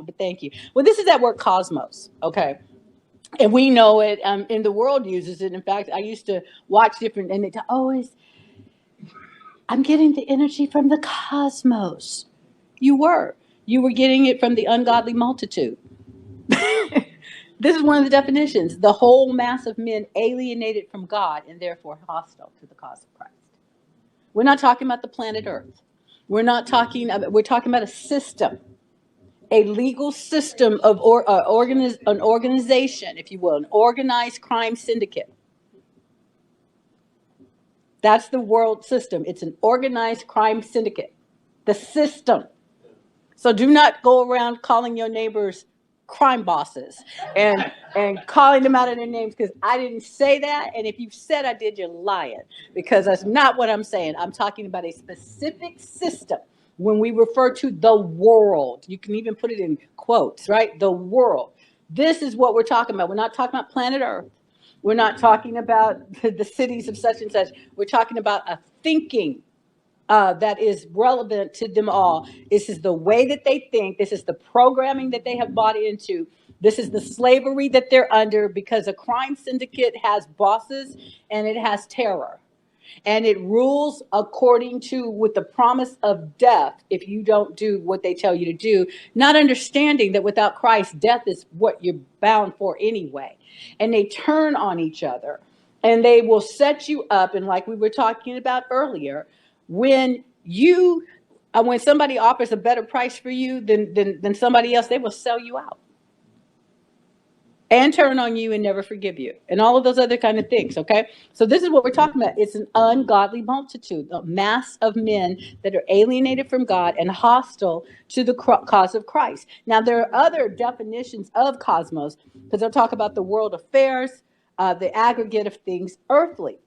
but thank you. Well, this is that word cosmos, okay? And we know it, and the world uses it. In fact, I used to watch different, and they tell, I'm getting the energy from the cosmos. You were. You were getting it from the ungodly multitude. This is one of the definitions. The whole mass of men alienated from God and therefore hostile to the cause of Christ. We're not talking about the planet Earth. We're talking about a system, a legal system of an organization, if you will, an organized crime syndicate. That's the world system. It's an organized crime syndicate. The system. So do not go around calling your neighbors crime bosses and calling them out of their names, because I didn't say that. And if you said I did, you're lying, because that's not what I'm saying. I'm talking about a specific system. When we refer to the world, you can even put it in quotes, right? The world. This is what we're talking about. We're not talking about planet Earth. We're not talking about the cities of such and such. We're talking about a thinking that is relevant to them all. This is the way that they think. This is the programming that they have bought into. This is the slavery that they're under, because a crime syndicate has bosses and it has terror. And it rules according to, with the promise of death if you don't do what they tell you to do, not understanding that without Christ, death is what you're bound for anyway. And they turn on each other, and they will set you up. And like we were talking about earlier, when somebody offers a better price for you than somebody else, they will sell you out and turn on you and never forgive you, and all of those other kind of things. Okay, so this is what we're talking about. It's an ungodly multitude, a mass of men that are alienated from God and hostile to the cause of Christ. Now, there are other definitions of cosmos, because they'll talk about the world affairs, the aggregate of things earthly.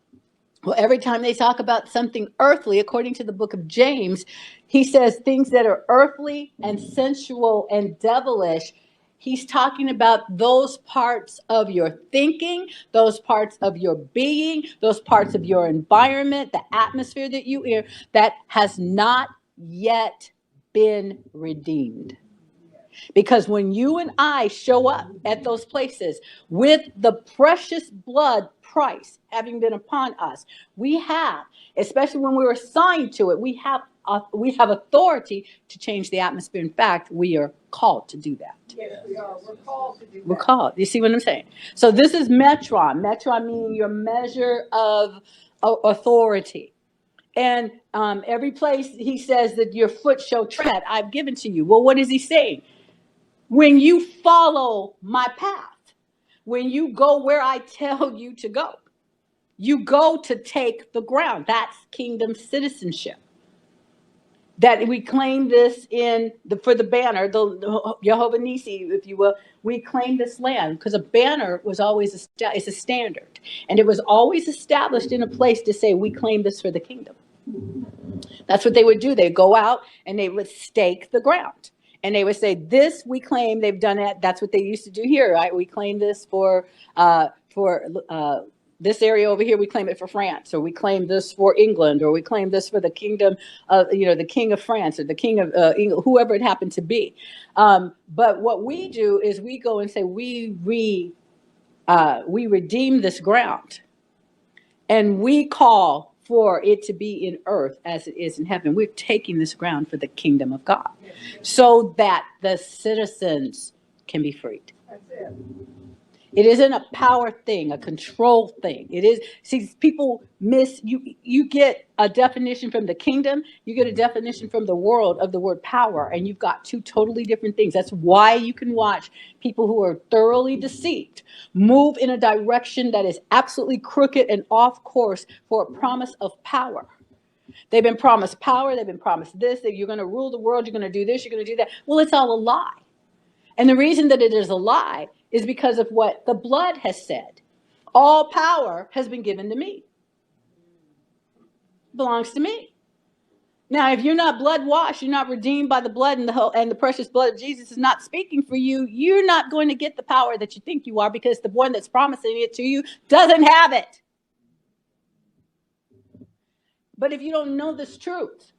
Well, every time they talk about something earthly, according to the book of James, he says things that are earthly and sensual and devilish. He's talking about those parts of your thinking, those parts of your being, those parts of your environment, the atmosphere that you hear, that has not yet been redeemed. Because when you and I show up at those places with the precious blood price having been upon us, we have, especially when we're assigned to it, we have authority to change the atmosphere. In fact, we are called to do that. Yes, we are. We're called to do that. We're called. You see what I'm saying? So this is metron. Metron meaning your measure of authority. And every place he says that your foot shall tread, I've given to you. Well, what is he saying? When you follow my path, when you go where I tell you to go, you go to take the ground. That's kingdom citizenship. That we claim this for the banner, the Jehovah Nissi, if you will. We claim this land because a banner was always it's a standard, and it was always established in a place to say we claim this for the kingdom. That's what they would do. They'd go out and they would stake the ground. And they would say, this we claim, they've done it. That's what they used to do here, right? We claim this for this area over here. We claim it for France, or we claim this for England, or we claim this for the kingdom of, the king of France, or the king of England, whoever it happened to be. But what we do is we go and say, we redeem this ground, and we call for it to be in earth as it is in heaven. We're taking this ground for the kingdom of God, so that the citizens can be freed. That's it. It isn't a power thing, a control thing. It is, see, people miss, you get a definition from the kingdom, you get a definition from the world of the word power, and you've got two totally different things. That's why you can watch people who are thoroughly deceived move in a direction that is absolutely crooked and off course for a promise of power. They've been promised power, they've been promised this, that you're going to rule the world, you're going to do this, you're going to do that. Well, it's all a lie. And the reason that it is a lie is because of what the blood has said. All power has been given to me. It belongs to me. Now, if you're not blood washed, you're not redeemed by the blood, and the precious blood of Jesus is not speaking for you, you're not going to get the power that you think you are, because the one that's promising it to you doesn't have it. But if you don't know this truth,